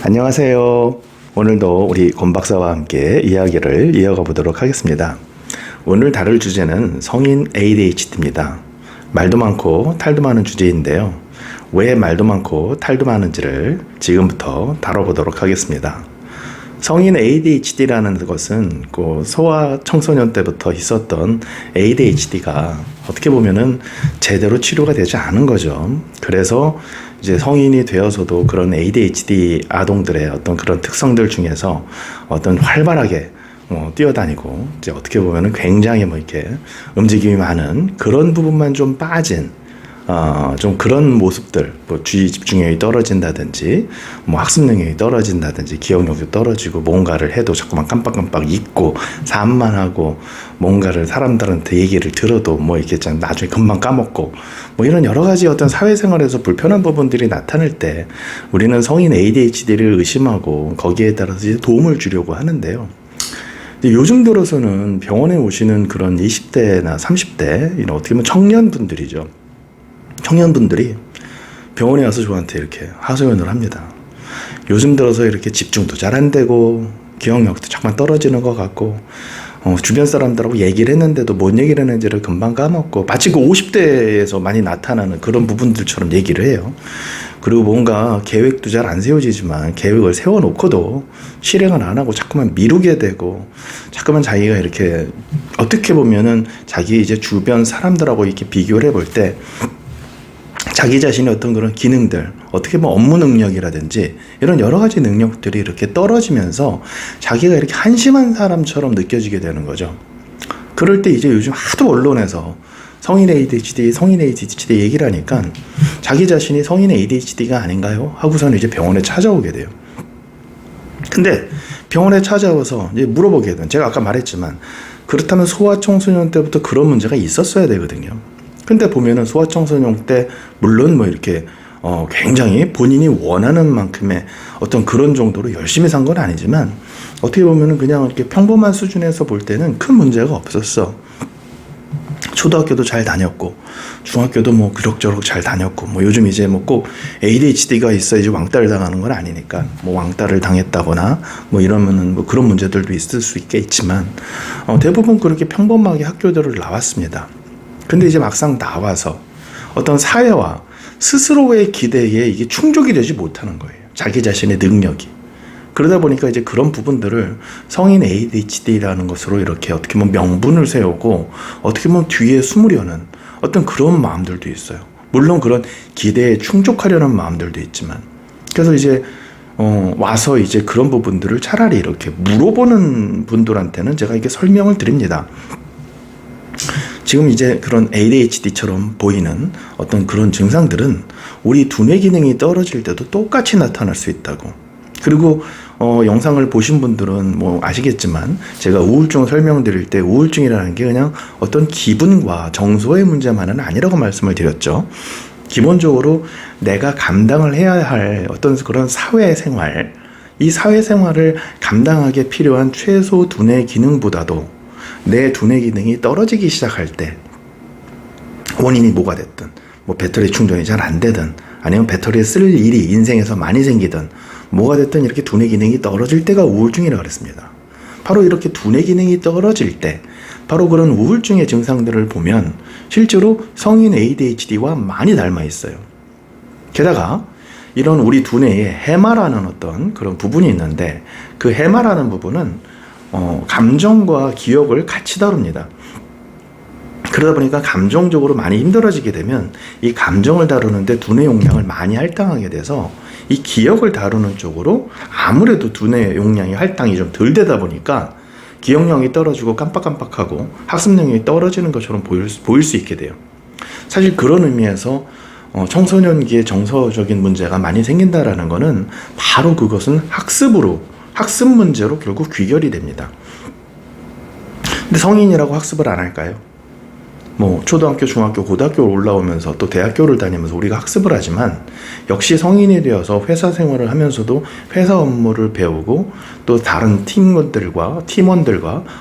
안녕하세요. 오늘도 우리 권 박사와 함께 이야기를 이어가 보도록 하겠습니다. 오늘 다룰 주제는 성인 ADHD입니다. 말도 많고 탈도 많은 주제인데요. 왜 말도 많고 탈도 많은지를 지금부터 다뤄보도록 하겠습니다. 성인 ADHD라는 것은 소아 청소년 때부터 있었던 ADHD가 어떻게 보면은 제대로 치료가 되지 않은 거죠. 그래서 이제 성인이 되어서도 그런 ADHD 아동들의 어떤 그런 특성들 중에서 어떤 활발하게 뛰어다니고 이제 어떻게 보면은 굉장히 이렇게 움직임이 많은 그런 부분만 좀 빠진 좀 그런 모습들, 주의 집중력이 떨어진다든지, 학습 능력이 떨어진다든지, 기억력도 떨어지고, 뭔가를 해도 자꾸만 깜빡깜빡 잊고, 산만하고, 뭔가를 사람들한테 얘기를 들어도 이렇게 나중에 금방 까먹고, 이런 여러 가지 어떤 사회생활에서 불편한 부분들이 나타날 때, 우리는 성인 ADHD를 의심하고, 거기에 따라서 이제 도움을 주려고 하는데요. 요즘 들어서는 병원에 오시는 그런 20대나 30대, 이런 어떻게 보면 청년분들이죠. 청년분들이 병원에 와서 저한테 이렇게 하소연을 합니다. 요즘 들어서 이렇게 집중도 잘 안 되고 기억력도 잠깐 떨어지는 것 같고 주변 사람들하고 얘기를 했는데도 뭔 얘기를 했는지를 금방 까먹고 마치 그 50대에서 많이 나타나는 그런 부분들처럼 얘기를 해요. 그리고 뭔가 계획도 잘 안 세워지지만 계획을 세워놓고도 실행을 안 하고 자꾸만 미루게 되고 자꾸만 자기가 이렇게 어떻게 보면은 자기 이제 주변 사람들하고 이렇게 비교를 해볼 때 자기 자신의 어떤 그런 기능들, 어떻게 보면 업무 능력이라든지 이런 여러 가지 능력들이 이렇게 떨어지면서 자기가 이렇게 한심한 사람처럼 느껴지게 되는 거죠. 그럴 때 이제 요즘 하도 언론에서 성인 ADHD 얘기를 하니까 자기 자신이 성인 ADHD가 아닌가요? 하고서는 이제 병원에 찾아오게 돼요. 근데 병원에 찾아와서 이제 물어보게 되면 제가 아까 말했지만 그렇다면 소아 청소년 때부터 그런 문제가 있었어야 되거든요. 근데 보면은 소아청소년 때 물론 이렇게 굉장히 본인이 원하는 만큼의 어떤 그런 정도로 열심히 산 건 아니지만 어떻게 보면은 그냥 이렇게 평범한 수준에서 볼 때는 큰 문제가 없었어. 초등학교도 잘 다녔고 중학교도 그럭저럭 잘 다녔고 요즘 이제 꼭 ADHD가 있어야지 왕따를 당하는 건 아니니까 왕따를 당했다거나 이러면은 그런 문제들도 있을 수 있겠지만 대부분 그렇게 평범하게 학교들을 나왔습니다. 근데 이제 막상 나와서 어떤 사회와 스스로의 기대에 이게 충족이 되지 못하는 거예요. 자기 자신의 능력이. 그러다 보니까 이제 그런 부분들을 성인 ADHD라는 것으로 이렇게 어떻게 보면 명분을 세우고 어떻게 보면 뒤에 숨으려는 어떤 그런 마음들도 있어요. 물론 그런 기대에 충족하려는 마음들도 있지만. 그래서 이제 와서 이제 그런 부분들을 차라리 이렇게 물어보는 분들한테는 제가 이게 설명을 드립니다. 지금 이제 그런 ADHD처럼 보이는 어떤 그런 증상들은 우리 두뇌 기능이 떨어질 때도 똑같이 나타날 수 있다고. 그리고 영상을 보신 분들은 아시겠지만 제가 우울증을 설명드릴 때 우울증이라는 게 그냥 어떤 기분과 정서의 문제만은 아니라고 말씀을 드렸죠. 기본적으로 내가 감당을 해야 할 어떤 그런 사회생활, 이 사회생활을 감당하기 필요한 최소 두뇌 기능보다도 내 두뇌 기능이 떨어지기 시작할 때 원인이 뭐가 됐든 배터리 충전이 잘 안 되든 아니면 배터리를 쓸 일이 인생에서 많이 생기든 뭐가 됐든 이렇게 두뇌 기능이 떨어질 때가 우울증이라고 그랬습니다. 바로 이렇게 두뇌 기능이 떨어질 때 바로 그런 우울증의 증상들을 보면 실제로 성인 ADHD와 많이 닮아 있어요. 게다가 이런 우리 두뇌에 해마라는 어떤 그런 부분이 있는데 그 해마라는 부분은 감정과 기억을 같이 다룹니다. 그러다 보니까 감정적으로 많이 힘들어지게 되면 이 감정을 다루는데 두뇌 용량을 많이 할당하게 돼서 이 기억을 다루는 쪽으로 아무래도 두뇌 용량이 할당이 좀 덜 되다 보니까 기억력이 떨어지고 깜빡깜빡하고 학습 능력이 떨어지는 것처럼 보일 수 있게 돼요. 사실 그런 의미에서 청소년기에 정서적인 문제가 많이 생긴다라는 거는 바로 그것은 학습 문제로 결국 귀결이 됩니다. 근데 성인이라고 학습을 안 할까요? 초등학교, 중학교, 고등학교 올라오면서 또 대학교를 다니면서 우리가 학습을 하지만 역시 성인이 되어서 회사 생활을 하면서도 회사 업무를 배우고 또 다른 팀원들과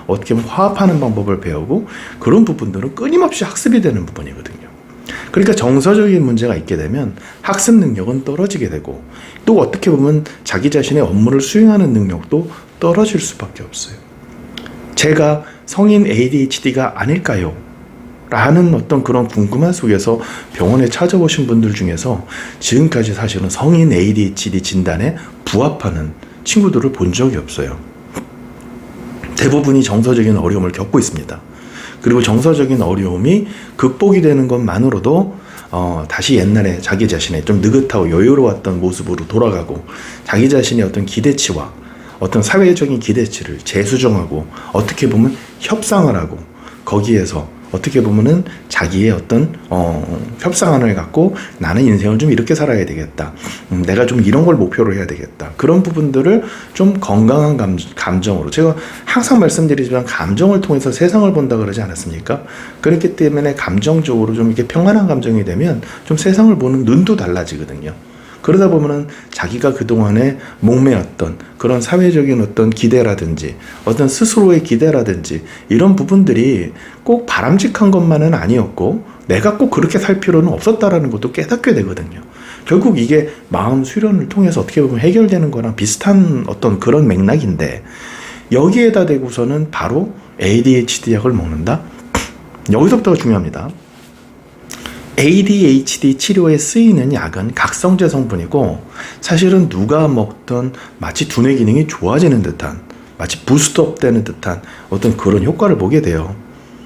어떻게 보면 화합하는 방법을 배우고 그런 부분들은 끊임없이 학습이 되는 부분이거든요. 그러니까 정서적인 문제가 있게 되면 학습 능력은 떨어지게 되고, 또 어떻게 보면 자기 자신의 업무를 수행하는 능력도 떨어질 수밖에 없어요. 제가 성인 ADHD가 아닐까요? 라는 어떤 그런 궁금한 속에서 병원에 찾아오신 분들 중에서 지금까지 사실은 성인 ADHD 진단에 부합하는 친구들을 본 적이 없어요. 대부분이 정서적인 어려움을 겪고 있습니다. 그리고 정서적인 어려움이 극복이 되는 것만으로도 다시 옛날에 자기 자신의 좀 느긋하고 여유로웠던 모습으로 돌아가고, 자기 자신의 어떤 기대치와 어떤 사회적인 기대치를 재수정하고 어떻게 보면 협상을 하고, 거기에서 어떻게 보면은 자기의 어떤 협상안을 갖고 나는 인생을 좀 이렇게 살아야 되겠다, 내가 좀 이런 걸 목표로 해야 되겠다, 그런 부분들을 좀 건강한 감정으로, 제가 항상 말씀드리지만 감정을 통해서 세상을 본다 그러지 않았습니까? 그렇기 때문에 감정적으로 좀 이렇게 평안한 감정이 되면 좀 세상을 보는 눈도 달라지거든요. 그러다 보면은 자기가 그동안에 목매었던 그런 사회적인 어떤 기대라든지 어떤 스스로의 기대라든지 이런 부분들이 꼭 바람직한 것만은 아니었고, 내가 꼭 그렇게 살 필요는 없었다라는 것도 깨닫게 되거든요. 결국 이게 마음 수련을 통해서 어떻게 보면 해결되는 거랑 비슷한 어떤 그런 맥락인데, 여기에다 대고서는 바로 ADHD 약을 먹는다? 여기서부터가 중요합니다. ADHD 치료에 쓰이는 약은 각성제 성분이고, 사실은 누가 먹던 마치 두뇌 기능이 좋아지는 듯한, 마치 부스트업 되는 듯한 어떤 그런 효과를 보게 돼요.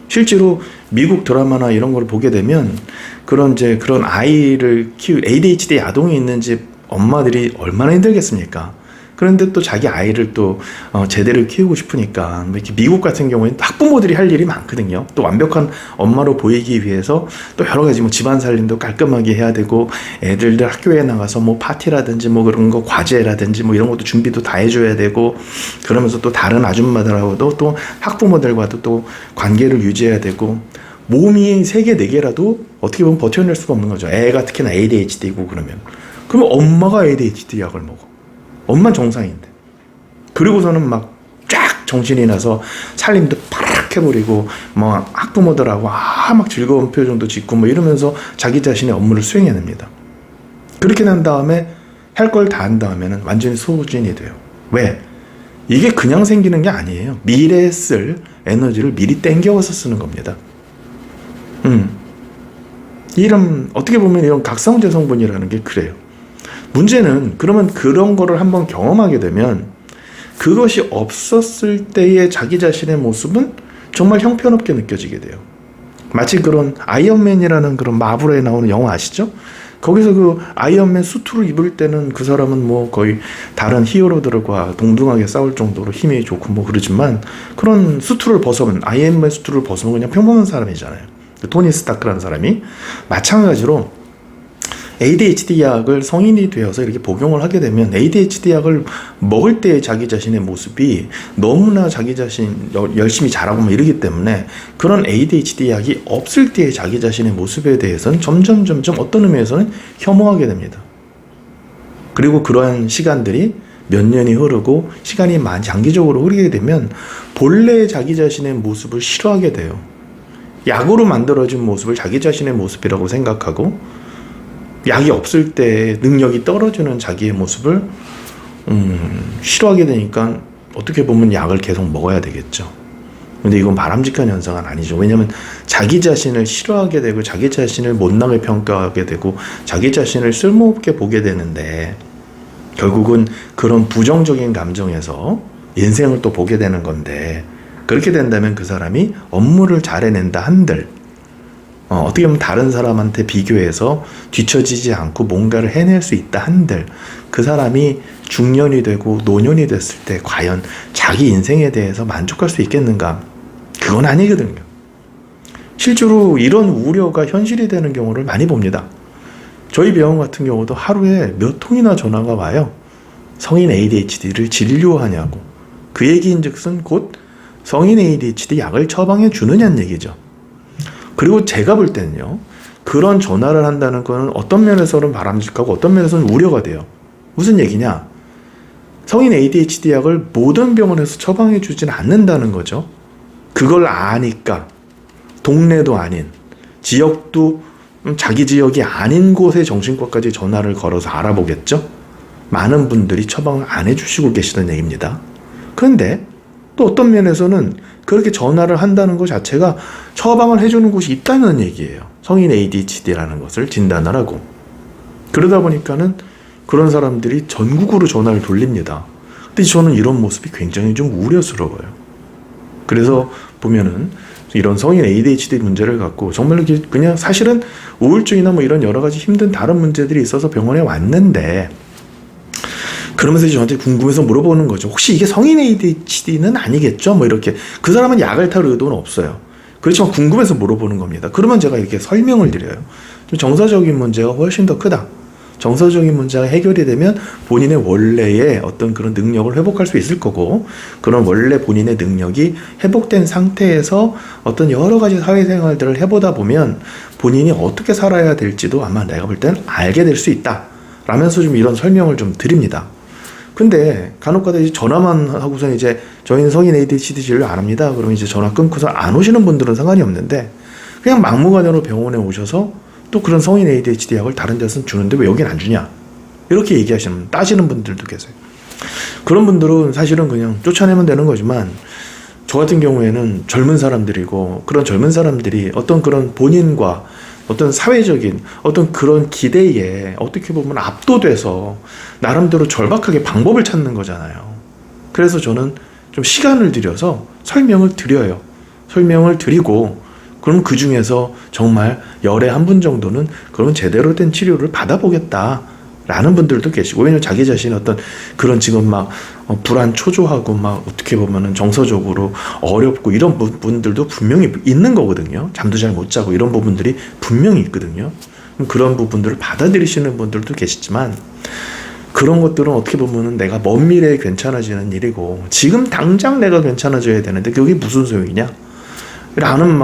실제로 미국 드라마나 이런 걸 보게 되면 그런 아이를 ADHD 아동이 있는 집 엄마들이 얼마나 힘들겠습니까? 그런데 또 자기 아이를 또 제대로 키우고 싶으니까, 이렇게 미국 같은 경우에는 학부모들이 할 일이 많거든요. 또 완벽한 엄마로 보이기 위해서 또 여러 가지 집안 살림도 깔끔하게 해야 되고, 애들들 학교에 나가서 파티라든지 그런 거 과제라든지 이런 것도 준비도 다 해줘야 되고, 그러면서 또 다른 아줌마들하고도 또 학부모들과도 또 관계를 유지해야 되고, 몸이 3개, 4개라도 어떻게 보면 버텨낼 수가 없는 거죠. 애가 특히나 ADHD고 그러면 엄마가 ADHD 약을 먹어. 엄마 정상인데. 그리고서는 막 쫙 정신이 나서 살림도 파락 해버리고, 학부모들하고 막 즐거운 표정도 짓고 이러면서 자기 자신의 업무를 수행해냅니다. 그렇게 난 다음에 할 걸 다 한 다음에는 완전히 소진이 돼요. 왜? 이게 그냥 생기는 게 아니에요. 미래에 쓸 에너지를 미리 땡겨와서 쓰는 겁니다. 어떻게 보면 이런 각성제 성분이라는 게 그래요. 문제는 그러면 그런 거를 한번 경험하게 되면 그것이 없었을 때의 자기 자신의 모습은 정말 형편없게 느껴지게 돼요. 마치 그런 아이언맨이라는 그런 마블에 나오는 영화 아시죠? 거기서 그 아이언맨 수트를 입을 때는 그 사람은 거의 다른 히어로들과 동등하게 싸울 정도로 힘이 좋고 그러지만, 그런 수트를 벗으면, 아이언맨 수트를 벗으면 그냥 평범한 사람이잖아요. 토니 스타크라는 사람이. 마찬가지로 ADHD 약을 성인이 되어서 이렇게 복용을 하게 되면 ADHD 약을 먹을 때의 자기 자신의 모습이 너무나 자기 자신 열심히 잘하고 이러기 때문에, 그런 ADHD 약이 없을 때의 자기 자신의 모습에 대해서는 점점 어떤 의미에서는 혐오하게 됩니다. 그리고 그러한 시간들이 몇 년이 흐르고 시간이 장기적으로 흐르게 되면 본래의 자기 자신의 모습을 싫어하게 돼요. 약으로 만들어진 모습을 자기 자신의 모습이라고 생각하고, 약이 없을 때 능력이 떨어지는 자기의 모습을 싫어하게 되니까 어떻게 보면 약을 계속 먹어야 되겠죠. 근데 이건 바람직한 현상은 아니죠. 왜냐하면 자기 자신을 싫어하게 되고, 자기 자신을 못나게 평가하게 되고, 자기 자신을 쓸모없게 보게 되는데, 결국은 그런 부정적인 감정에서 인생을 또 보게 되는 건데, 그렇게 된다면 그 사람이 업무를 잘 해낸다 한들, 어떻게 보면 다른 사람한테 비교해서 뒤처지지 않고 뭔가를 해낼 수 있다 한들, 그 사람이 중년이 되고 노년이 됐을 때 과연 자기 인생에 대해서 만족할 수 있겠는가? 그건 아니거든요. 실제로 이런 우려가 현실이 되는 경우를 많이 봅니다. 저희 병원 같은 경우도 하루에 몇 통이나 전화가 와요. 성인 ADHD를 진료하냐고. 그 얘기인즉슨 곧 성인 ADHD 약을 처방해 주느냐는 얘기죠. 그리고 제가 볼 때는요, 그런 전화를 한다는 거는 어떤 면에서는 바람직하고 어떤 면에서는 우려가 돼요. 무슨 얘기냐? 성인 ADHD 약을 모든 병원에서 처방해 주진 않는다는 거죠. 그걸 아니까 동네도 아닌, 지역도 자기 지역이 아닌 곳의 정신과까지 전화를 걸어서 알아보겠죠? 많은 분들이 처방을 안 해주시고 계시던 얘기입니다. 그런데 또 어떤 면에서는 그렇게 전화를 한다는 것 자체가 처방을 해주는 곳이 있다는 얘기예요. 성인 ADHD라는 것을 진단을 하고. 그러다 보니까는 그런 사람들이 전국으로 전화를 돌립니다. 근데 저는 이런 모습이 굉장히 좀 우려스러워요. 그래서 보면은 이런 성인 ADHD 문제를 갖고 정말 그냥 사실은 우울증이나 뭐 이런 여러 가지 힘든 다른 문제들이 있어서 병원에 왔는데, 그러면서 이제 저한테 궁금해서 물어보는 거죠. 혹시 이게 성인 ADHD는 아니겠죠? 뭐 이렇게. 그 사람은 약을 탈 의도는 없어요. 그렇지만 궁금해서 물어보는 겁니다. 그러면 제가 이렇게 설명을 드려요. 좀 정서적인 문제가 훨씬 더 크다. 정서적인 문제가 해결이 되면 본인의 원래의 어떤 그런 능력을 회복할 수 있을 거고, 그런 원래 본인의 능력이 회복된 상태에서 어떤 여러 가지 사회생활들을 해보다 보면 본인이 어떻게 살아야 될지도 아마 내가 볼 때는 알게 될 수 있다 라면서 좀 이런 설명을 좀 드립니다. 근데 간혹가다 이제 전화만 하고서 이제 저희는 성인 ADHD 진료 안 합니다. 그러면 이제 전화 끊고서 안 오시는 분들은 상관이 없는데, 그냥 막무가내로 병원에 오셔서 또 그런 성인 ADHD 약을 다른 데서는 주는데 왜 여긴 안 주냐, 이렇게 얘기하시는, 따지는 분들도 계세요. 그런 분들은 사실은 그냥 쫓아내면 되는 거지만, 저 같은 경우에는 젊은 사람들이고, 그런 젊은 사람들이 어떤 그런 본인과 어떤 사회적인 어떤 그런 기대에 어떻게 보면 압도돼서 나름대로 절박하게 방법을 찾는 거잖아요. 그래서 저는 좀 시간을 들여서 설명을 드려요. 설명을 드리고, 그럼 그 중에서 정말 열에 한 분 정도는 그런 제대로 된 치료를 받아보겠다 라는 분들도 계시고, 왜냐면 자기 자신이 어떤 그런 지금 막 불안 초조하고 막 어떻게 보면은 정서적으로 어렵고 이런 분들도 분명히 있는 거거든요. 잠도 잘 못 자고 이런 부분들이 분명히 있거든요. 그런 부분들을 받아들이시는 분들도 계시지만, 그런 것들은 어떻게 보면은 내가 먼 미래에 괜찮아지는 일이고 지금 당장 내가 괜찮아져야 되는데 그게 무슨 소용이냐 라는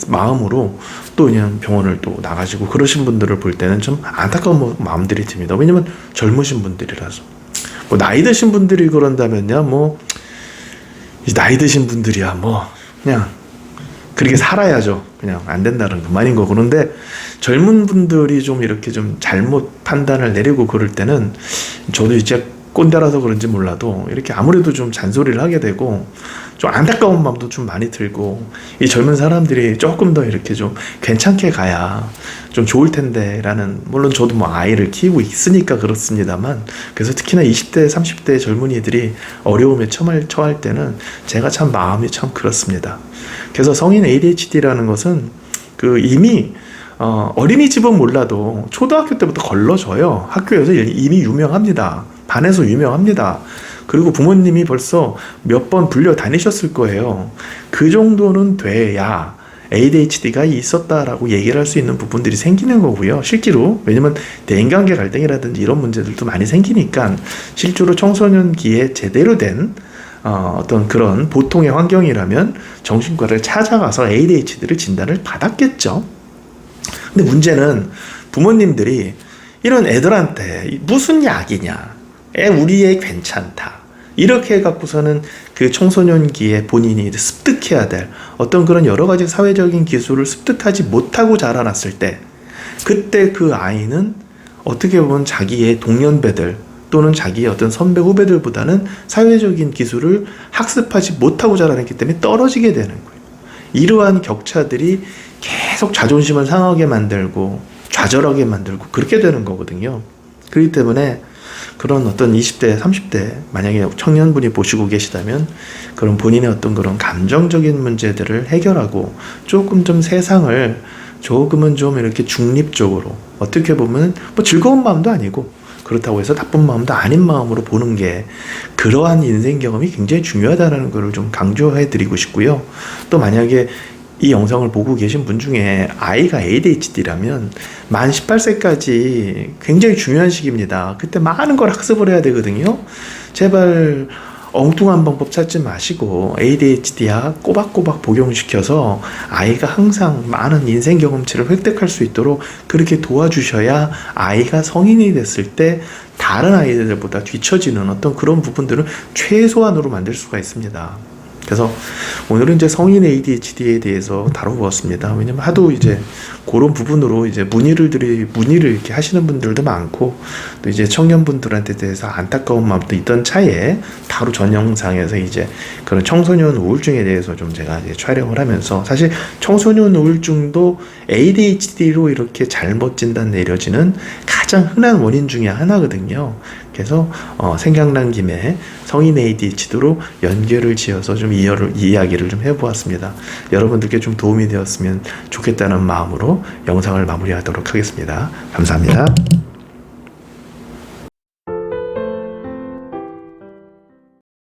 마음으로 또 그냥 병원을 또 나가시고 그러신 분들을 볼 때는 좀 안타까운 마음들이 듭니다. 왜냐면 젊으신 분들이라서. 뭐 나이 드신 분들이 그런다면야 뭐 나이 드신 분들이야 뭐 그냥 그렇게 살아야죠. 그냥 안 된다는 그만인 거. 그런데 젊은 분들이 좀 이렇게 좀 잘못 판단을 내리고 그럴 때는 저도 이제 꼰대라서 그런지 몰라도 이렇게 아무래도 좀 잔소리를 하게 되고 좀 안타까운 마음도 좀 많이 들고, 이 젊은 사람들이 조금 더 이렇게 좀 괜찮게 가야 좀 좋을 텐데 라는, 물론 저도 뭐 아이를 키우고 있으니까 그렇습니다만, 그래서 특히나 20대 30대 젊은이들이 어려움에 처할 때는 제가 참 마음이 참 그렇습니다. 그래서 성인 ADHD라는 것은 이미 어린이집은 몰라도 초등학교 때부터 걸러져요. 학교에서 이미 유명합니다. 반에서 유명합니다. 그리고 부모님이 벌써 몇 번 불려 다니셨을 거예요. 그 정도는 돼야 ADHD가 있었다라고 얘기를 할 수 있는 부분들이 생기는 거고요. 실제로, 왜냐면 대인관계 갈등이라든지 이런 문제들도 많이 생기니까 실제로 청소년기에 제대로 된 어떤 그런 보통의 환경이라면 정신과를 찾아가서 ADHD를 진단을 받았겠죠. 근데 문제는 부모님들이 이런 애들한테 무슨 약이냐, 우리 애 괜찮다, 이렇게 해갖고서는 그 청소년기에 본인이 습득해야 될 어떤 그런 여러 가지 사회적인 기술을 습득하지 못하고 자라났을 때, 그때 그 아이는 어떻게 보면 자기의 동년배들 또는 자기의 어떤 선배 후배들보다는 사회적인 기술을 학습하지 못하고 자라났기 때문에 떨어지게 되는 거예요. 이러한 격차들이 계속 자존심을 상하게 만들고 좌절하게 만들고 그렇게 되는 거거든요. 그렇기 때문에 그런 어떤 20대, 30대 만약에 청년분이 보시고 계시다면 그런 본인의 어떤 그런 감정적인 문제들을 해결하고 조금 좀 세상을 조금은 좀 이렇게 중립적으로, 어떻게 보면 뭐 즐거운 마음도 아니고 그렇다고 해서 나쁜 마음도 아닌 마음으로 보는 게, 그러한 인생 경험이 굉장히 중요하다는 것을 좀 강조해 드리고 싶고요. 또 만약에 이 영상을 보고 계신 분 중에 아이가 ADHD라면 만 18세까지 굉장히 중요한 시기입니다. 그때 많은 걸 학습을 해야 되거든요. 제발 엉뚱한 방법 찾지 마시고 ADHD약 꼬박꼬박 복용시켜서 아이가 항상 많은 인생 경험치를 획득할 수 있도록 그렇게 도와주셔야 아이가 성인이 됐을 때 다른 아이들보다 뒤처지는 어떤 그런 부분들을 최소한으로 만들 수가 있습니다. 그래서 오늘은 이제 성인 ADHD에 대해서 다뤄보았습니다. 왜냐면 하도 이제 그런 부분으로 이제 문의를 이렇게 하시는 분들도 많고, 또 이제 청년분들한테 대해서 안타까운 마음도 있던 차에 바로 전 영상에서 이제 그런 청소년 우울증에 대해서 좀 제가 이제 촬영을 하면서, 사실 청소년 우울증도 ADHD로 이렇게 잘못 진단 내려지는 가장 흔한 원인 중에 하나거든요. 그래서 생각난 김에 성인 ADHD로 연결을 지어서 좀 이야기를 좀 해보았습니다. 여러분들께 좀 도움이 되었으면 좋겠다는 마음으로 영상을 마무리하도록 하겠습니다. 감사합니다.